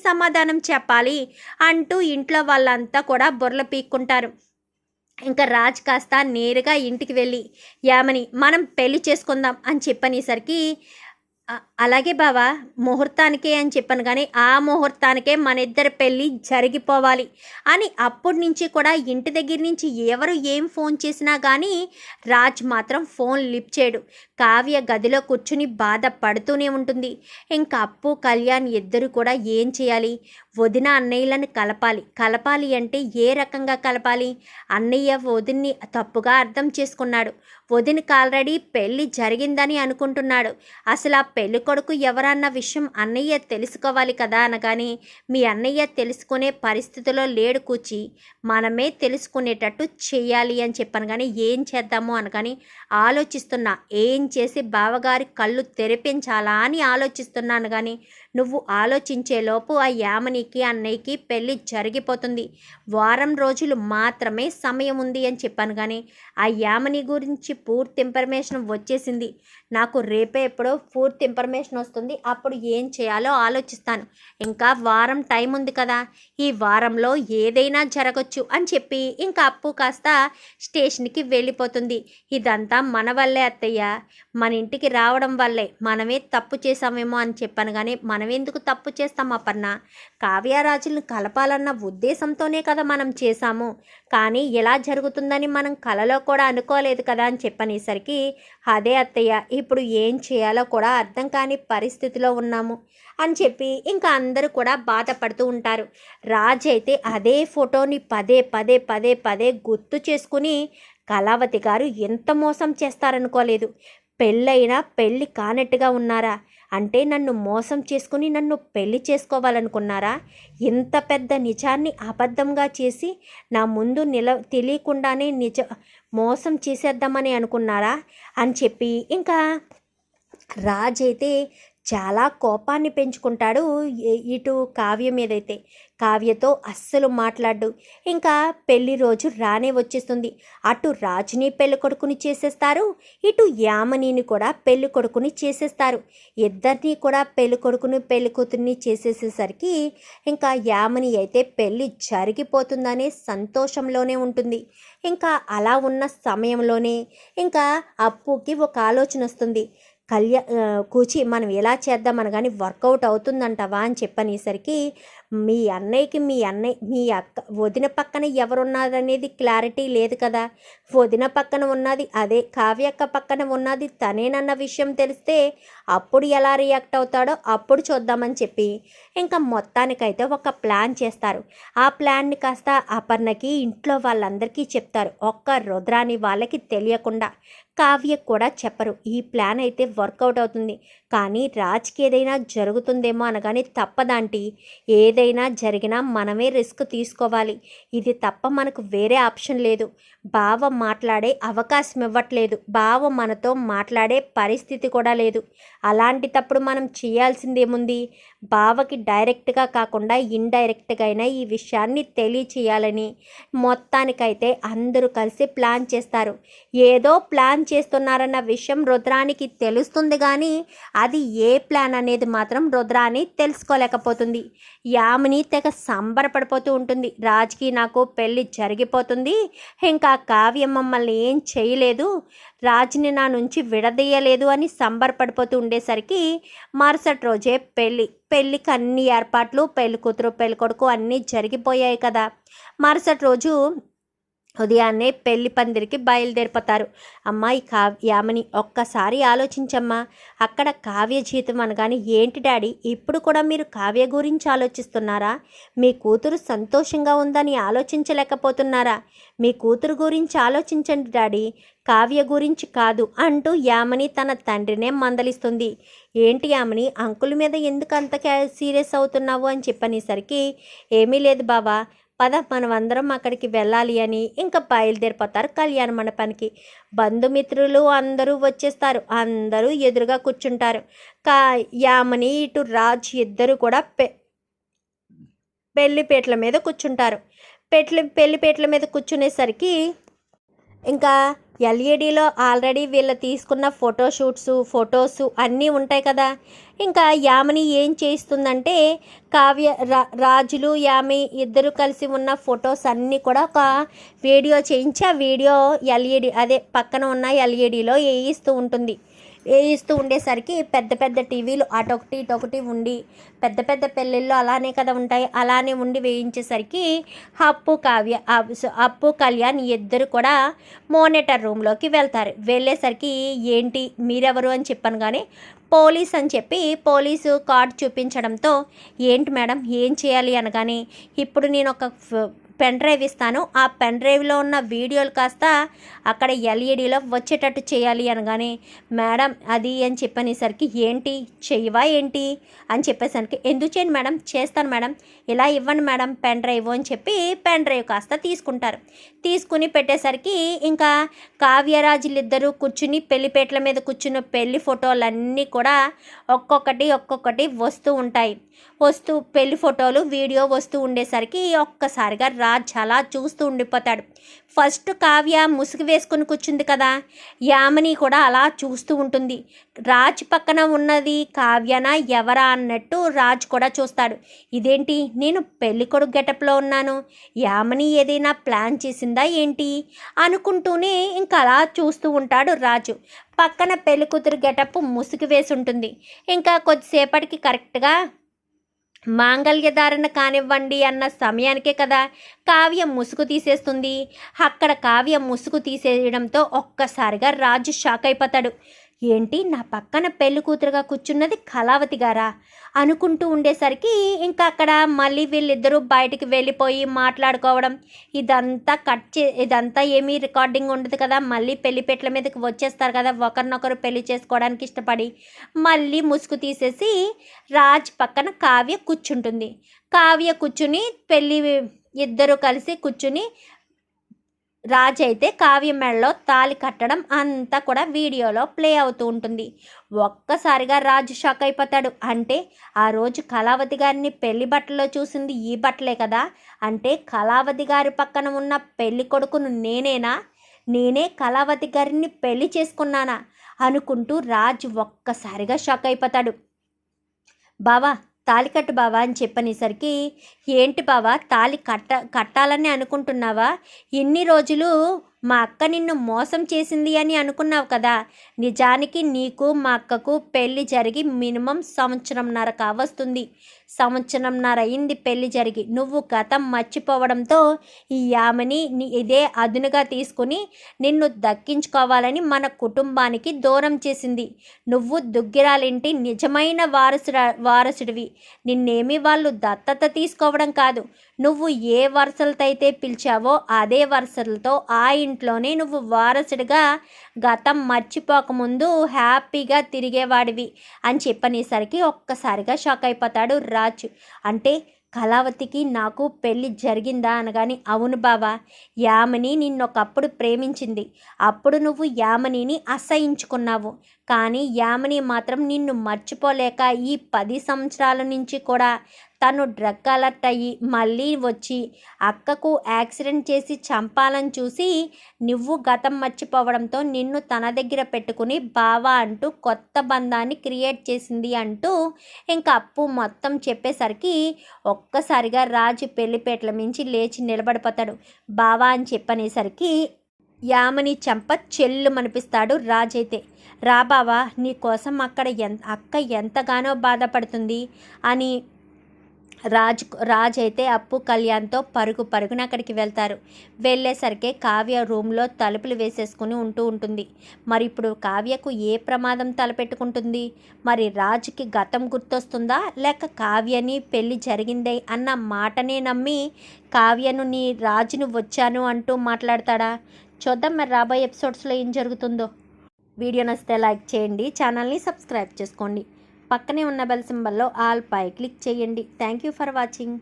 సమాధానం చెప్పాలి అంటూ ఇంట్లో వాళ్ళంతా కూడా బుర్రలు పీక్కుంటారు. ఇంకా రాజ్ కాస్త నేరుగా ఇంటికి వెళ్ళి యామని మనం పెళ్లి చేసుకుందాం అని చెప్పనేసరికి అలాగే బావా ముహూర్తానికే అని చెప్పాను, కానీ ఆ ముహూర్తానికే మన ఇద్దరి పెళ్ళి జరిగిపోవాలి అని అప్పటి నుంచి కూడా ఇంటి దగ్గర నుంచి ఎవరు ఏం ఫోన్ చేసినా కానీ రాజ్ మాత్రం ఫోన్ లిఫ్ట్ చేయడు. కావ్య గదిలో కూర్చుని బాధపడుతూనే ఉంటుంది. ఇంకా అప్పు కళ్యాణ్ ఇద్దరు కూడా ఏం చేయాలి, వదిన అన్నయ్యలను కలపాలి అంటే ఏ రకంగా కలపాలి? అన్నయ్య వదిన్ని తప్పుగా అర్థం చేసుకున్నాడు. వదినకి ఆల్రెడీ పెళ్ళి జరిగిందని అనుకుంటున్నాడు. అసలు ఆ పెళ్ళి కొడుకు ఎవరన్న విషయం అన్నయ్య తెలుసుకోవాలి కదా అనగాని మీ అన్నయ్య తెలుసుకునే పరిస్థితిలో లేడు కూర్చి, మనమే తెలుసుకునేటట్టు చెయ్యాలి అని చెప్పాను. కానీ ఏం చేద్దాము అనగాని ఆలోచిస్తున్నా, ఏం చేసి బావగారి కళ్ళు తెరిపించాలా అని ఆలోచిస్తున్నాను. కానీ నువ్వు ఆలోచించేలోపు ఆ యామనికి అన్నయ్యకి పెళ్ళి జరిగిపోతుంది. వారం రోజులు మాత్రమే సమయం ఉంది అని చెప్పాను. కానీ ఆ యామని గురించి పూర్తి ఇన్ఫర్మేషన్ వచ్చేసింది. నాకు రేపే ఎప్పుడో పూర్తి ఇన్ఫర్మేషన్ వస్తుంది. అప్పుడు ఏం చేయాలో ఆలోచిస్తాను. ఇంకా వారం టైం ఉంది కదా, ఈ వారంలో ఏదైనా జరగచ్చు అని చెప్పి ఇంకా అప్పు కాస్త స్టేషన్కి వెళ్ళిపోతుంది. ఇదంతా మన వల్లే అత్తయ్య, మన ఇంటికి రావడం వల్లే, మనమే తప్పు చేసామేమో అని చెప్పాను. కానీ మనం ఎందుకు తప్పు చేస్తాం అపర్ణ? కావ్యరాజులను కలపాలన్న ఉద్దేశంతోనే కదా మనం చేశాము. కానీ ఎలా జరుగుతుందని మనం కలలో కూడా అనుకోలేదు కదా అని చెప్పనేసరికి అదే అత్తయ్య, ఇప్పుడు ఏం చేయాలో కూడా అర్థం కాని పరిస్థితిలో ఉన్నాము అని చెప్పి ఇంకా అందరూ కూడా బాధపడుతూ ఉంటారు. రాజ్ అయితే అదే ఫోటోని పదే పదే పదే పదే గుర్తు చేసుకుని కళావతి గారు ఎంత మోసం చేస్తారనుకోలేదు. పెళ్ళైనా పెళ్ళి కానట్టుగా ఉన్నారా అంటే నన్ను మోసం చేసుకుని నన్ను పెళ్లి చేసుకోవాలనుకున్నారా? ఇంత పెద్ద నిజాన్ని అబద్ధంగా చేసి నా ముందు తెలియకుండానే మోసం చేసేద్దామని అనుకున్నారా అని చెప్పి ఇంకా రాజ్ అయితే చాలా కోపాన్ని పెంచుకుంటాడు. ఇటు కావ్య మీదైతే కావ్యతో అస్సలు మాట్లాడు. ఇంకా పెళ్లి రోజు రానే వచ్చేస్తుంది. అటు రాజుని పెళ్లి కొడుకుని చేసేస్తారు, ఇటు యామనిని కూడా పెళ్లి కొడుకుని చేసేస్తారు. ఇద్దరిని కూడా పెళ్లి కొడుకుని పెళ్లి కూతుర్ని చేసేసేసరికి ఇంకా యామని అయితే పెళ్లి జరిగిపోతుందనే సంతోషంలోనే ఉంటుంది. ఇంకా అలా ఉన్న సమయంలోనే ఇంకా అప్పుకి ఒక ఆలోచన వస్తుంది. కూచి మనం ఎలా చేద్దామని కానీ వర్కౌట్ అవుతుందంటవా అని చెప్పనేసరికి మీ అన్నయ్యకి మీ అక్క వదిన పక్కన ఎవరున్నారనేది క్లారిటీ లేదు కదా, వదిన పక్కన ఉన్నది అదే కావ్యక్క పక్కన ఉన్నది తనేనన్న విషయం తెలిస్తే అప్పుడు ఎలా రియాక్ట్ అవుతాడో అప్పుడు చూద్దామని చెప్పి ఇంకా మొత్తానికైతే ఒక ప్లాన్ చేస్తారు. ఆ ప్లాన్ని కాస్త అపర్ణకి ఇంట్లో వాళ్ళందరికీ చెప్తారు. ఒక్క రుద్రాని వాళ్ళకి తెలియకుండా, కావ్య కూడా చెప్పరు. ఈ ప్లాన్ అయితే వర్కౌట్ అవుతుంది. కానీ రాజ్కి ఏదైనా జరుగుతుందేమో అనగానే తప్పదాంటి, ఏదైనా జరిగినా మనమే రిస్క్ తీసుకోవాలి. ఇది తప్ప మనకు వేరే ఆప్షన్ లేదు. బావ మాట్లాడే అవకాశం ఇవ్వట్లేదు, బావ మనతో మాట్లాడే పరిస్థితి కూడా లేదు. అలాంటిటప్పుడు మనం చేయాల్సిందేముంది, బావకి డైరెక్ట్గా కాకుండా ఇండైరెక్ట్గా అయినా ఈ విషయాన్ని తెలియచేయాలని మొత్తానికైతే అందరూ కలిసి ప్లాన్ చేస్తారు. ఏదో ప్లాన్ చేస్తున్నారన్న విషయం రుద్రానికి తెలుస్తుంది, కానీ అది ఏ ప్లాన్ అనేది మాత్రం రుద్రాని తెలుసుకోలేకపోతుంది. యామిని తెగ సంబరపడిపోతూ ఉంటుంది. రాజ్కి నాకు పెళ్ళి జరిగిపోతుంది, ఇంకా కావ్య మమ్మల్ని ఏం చేయలేదు, రాజ్ని నా నుంచి విడదీయలేదు అని సంబరపడిపోతూ ఉండేసరికి మరుసటి రోజే పెళ్ళికి అన్ని ఏర్పాట్లు, పెళ్లి కూతురు పెళ్లి కొడుకు అన్నీ జరిగిపోయాయి కదా. మరుసటి రోజు ఉదయాన్నే పెళ్లి పందిరికి బయలుదేరిపోతారు. అమ్మాయి యామని ఒక్కసారి ఆలోచించమ్మా, అక్కడ కావ్య జీవితం అనగానే ఏంటి డాడీ ఇప్పుడు కూడా మీరు కావ్య గురించి ఆలోచిస్తున్నారా? మీ కూతురు సంతోషంగా ఉందని ఆలోచించలేకపోతున్నారా? మీ కూతురు గురించి ఆలోచించండి డాడీ, కావ్య గురించి కాదు అంటూ యామని తన తండ్రినే మందలిస్తుంది. ఏంటి యామని అంకుల్ మీద ఎందుకు అంత సీరియస్ అవుతున్నావు అని చెప్పనేసరికి ఏమీ లేదు బావా, పద మనం అందరం అక్కడికి వెళ్ళాలి అని ఇంకా బయలుదేరిపోతారు కళ్యాణ మండపానికి. బంధుమిత్రులు అందరూ వచ్చేస్తారు. అందరూ ఎదురుగా కూర్చుంటారు. యామని ఇటు రాజ్ ఇద్దరు కూడా పెళ్లిపేటల మీద కూర్చుంటారు. పెళ్లిపేటల మీద కూర్చునేసరికి ఇంకా ఎల్ఈడిలో ఆల్రెడీ వీళ్ళు తీసుకున్న ఫొటోస్ అన్నీ ఉంటాయి కదా. ఇంకా యామిని ఏం చేస్తుందంటే రాజులు యామి ఇద్దరు కలిసి ఉన్న ఫొటోస్ అన్నీ కూడా ఒక వీడియో చేయించి ఆ వీడియో ఎల్ఈడి అదే పక్కన ఉన్న ఎల్ఈడిలో వేయిస్తూ ఉండేసరికి పెద్ద పెద్ద టీవీలు అటొకటి ఇటొకటి ఉండి పెద్ద పెద్ద పెళ్ళిళ్ళు అలానే కదా ఉంటాయి, అలానే ఉండి వేయించేసరికి అప్పు కళ్యాణ్ ఇద్దరు కూడా మోనిటర్ రూమ్లోకి వెళ్ళేసరికి ఏంటి మీరెవరు అని చెప్పాను కానీ పోలీస్ అని చెప్పి పోలీసు కార్డు చూపించడంతో ఏంటి మేడం ఏం చేయాలి అనగానే ఇప్పుడు నేను ఒక పెన్ డ్రైవ్ ఇస్తాను, ఆ పెన్ డ్రైవ్లో ఉన్న వీడియోలు కాస్త అక్కడ ఎల్ఈడిలో వచ్చేటట్టు చేయాలి అనగానే మేడం అది అని చెప్పనేసరికి ఏంటి చెయ్యవా ఏంటి అని చెప్పేసరికి ఎందుకు చేయండి మేడం చేస్తాను మేడం ఇలా ఇవ్వండి మేడం పెన్ డ్రైవ్ అని చెప్పి పెన్ డ్రైవ్ కాస్త తీసుకుని పెట్టేసరికి ఇంకా కావ్యరాజులిద్దరూ కూర్చుని పెళ్లిపేటల మీద కూర్చున్న పెళ్లి ఫోటోలన్నీ కూడా ఒక్కొక్కటి వస్తూ పెళ్లి ఫోటోలు వీడియో వస్తూ ఉండేసరికి ఒక్కసారిగా రాజ్ అలా చూస్తూ ఉండిపోతాడు. ఫస్ట్ కావ్య ముసుగు వేసుకుని కూర్చుంది కదా, యామిని కూడా అలా చూస్తూ ఉంటుంది. రాజ్ పక్కన ఉన్నది కావ్యనా ఎవరా అన్నట్టు రాజ్ కూడా చూస్తాడు. ఇదేంటి నేను పెళ్ళికొడుకు గెటప్లో ఉన్నాను, యామిని ఏదైనా ప్లాన్ చేసిందా ఏంటి అనుకుంటూనే ఇంకా అలా చూస్తూ ఉంటాడు రాజు. పక్కన పెళ్ళికూతురు గెటప్ ముసుగు వేసి ఉంటుంది. ఇంకా కొద్దిసేపటికి కరెక్ట్గా మాంగళ్యధారణ కానివ్వండి అన్న సమయానికే కదా కావ్య ముసుగు తీసేస్తుంది. అక్కడ కావ్య ముసుగు తీసేయడంతో ఒక్కసారిగా రాజు షాక్ అయిపోతాడు. ఏంటి నా పక్కన పెళ్లి కూతురుగా కూర్చున్నది కళావతి గారా అనుకుంటూ ఉండేసరికి ఇంకా అక్కడ మళ్ళీ వీళ్ళిద్దరూ బయటికి వెళ్ళిపోయి మాట్లాడుకోవడం ఇదంతా ఏమీ రికార్డింగ్ ఉండదు కదా, మళ్ళీ పెళ్లిపెట్ల మీదకి వచ్చేస్తారు కదా ఒకరినొకరు పెళ్లి చేసుకోవడానికి ఇష్టపడి. మళ్ళీ ముసుగు తీసేసి రాజ్ పక్కన కావ్య కూర్చుంటుంది. కావ్య కూర్చుని ఇద్దరు కలిసి కూర్చుని రాజ్ అయితే కావ్య మెడలో తాళి కట్టడం అంతా కూడా వీడియోలో ప్లే అవుతూ ఉంటుంది. ఒక్కసారిగా రాజు షాక్ అయిపోతాడు. అంటే ఆ రోజు కళావతి గారిని పెళ్లి బట్టల్లో చూసింది ఈ బట్టలే కదా, అంటే కళావతి గారి పక్కన ఉన్న పెళ్లి కొడుకును నేనే కళావతి గారిని పెళ్లి చేసుకున్నానా అనుకుంటూ రాజు ఒక్కసారిగా షాక్ అయిపోతాడు. బావా తాళి బావా అని చెప్పనేసరికి ఏంటి బావా తాళి కట్టాలని అనుకుంటున్నావా, ఇన్ని రోజులు మా అక్క నిన్ను మోసం చేసింది అని అనుకున్నావు కదా, నిజానికి నీకు మా అక్కకు పెళ్లి జరిగి మినిమం సంవత్సరంన్నర కావస్తుంది. సంవత్సరంన్నర అయింది పెళ్లి జరిగి. నువ్వు గతం మర్చిపోవడంతో ఈ యామిని ఇదే అదునుగా తీసుకుని నిన్ను దక్కించుకోవాలని మన కుటుంబానికి దూరం చేసింది. నువ్వు దుగ్గిరాలింటి నిజమైన వారసుడివి. నిన్నేమి వాళ్ళు దత్తత తీసుకోవడం కాదు, నువ్వు ఏ వరుసలతో అయితే పిలిచావో అదే వరుసలతో ఆ ఇంట్లోనే నువ్వు వారసుడిగా గతం మర్చిపోకముందు హ్యాపీగా తిరిగేవాడివి అని చెప్పనేసరికి ఒక్కసారిగా షాక్ అయిపోతాడు రాజు. అంటే కళావతికి నాకు పెళ్ళి జరిగిందా అనగాని అవును బావా, యామిని నిన్నొకప్పుడు ప్రేమించింది. అప్పుడు నువ్వు యామినిని అసహించుకున్నావు, కానీ యామిని మాత్రం నిన్ను మర్చిపోలేక ఈ 10 సంవత్సరాల నుంచి కూడా తను డ్రగ్ అలర్ట్ అయ్యి మళ్ళీ వచ్చి అక్కకు యాక్సిడెంట్ చేసి చంపాలని చూసి నువ్వు గతం మర్చిపోవడంతో నిన్ను తన దగ్గర పెట్టుకుని బావా అంటూ కొత్త బంధాన్ని క్రియేట్ చేసింది అంటూ ఇంకా అప్పు మొత్తం చెప్పేసరికి ఒక్కసారిగా రాజు పెళ్లిపేటల మించి లేచి నిలబడిపోతాడు. బావా అని చెప్పనేసరికి యామిని చెంప చెల్లు మనిపిస్తాడు రాజైతే. రా బావా నీ కోసం అక్క ఎంతగానో బాధపడుతుంది అని రాజ్ అయితే అప్పు కళ్యాణ్తో పరుగున అక్కడికి వెళ్తారు. వెళ్ళేసరికి కావ్య రూమ్లో తలుపులు వేసేసుకుని ఉంటుంది. మరి ఇప్పుడు కావ్యకు ఏ ప్రమాదం తలపెట్టుకుంటుంది? మరి రాజుకి గతం గుర్తొస్తుందా, లేక కావ్యని పెళ్ళి జరిగిందే అన్న మాటనే నమ్మి కావ్యను నీ రాజును వచ్చాను అంటూ మాట్లాడతాడా? చూద్దాం మరి రాబోయే ఎపిసోడ్స్లో ఏం జరుగుతుందో. వీడియో నచ్చితే లైక్ చేయండి, ఛానల్ని సబ్స్క్రైబ్ చేసుకోండి, పక్కనే ఉన్న బెల్ సింబల్లో ఆల్ పై క్లిక్ చేయండి. Thank you for watching.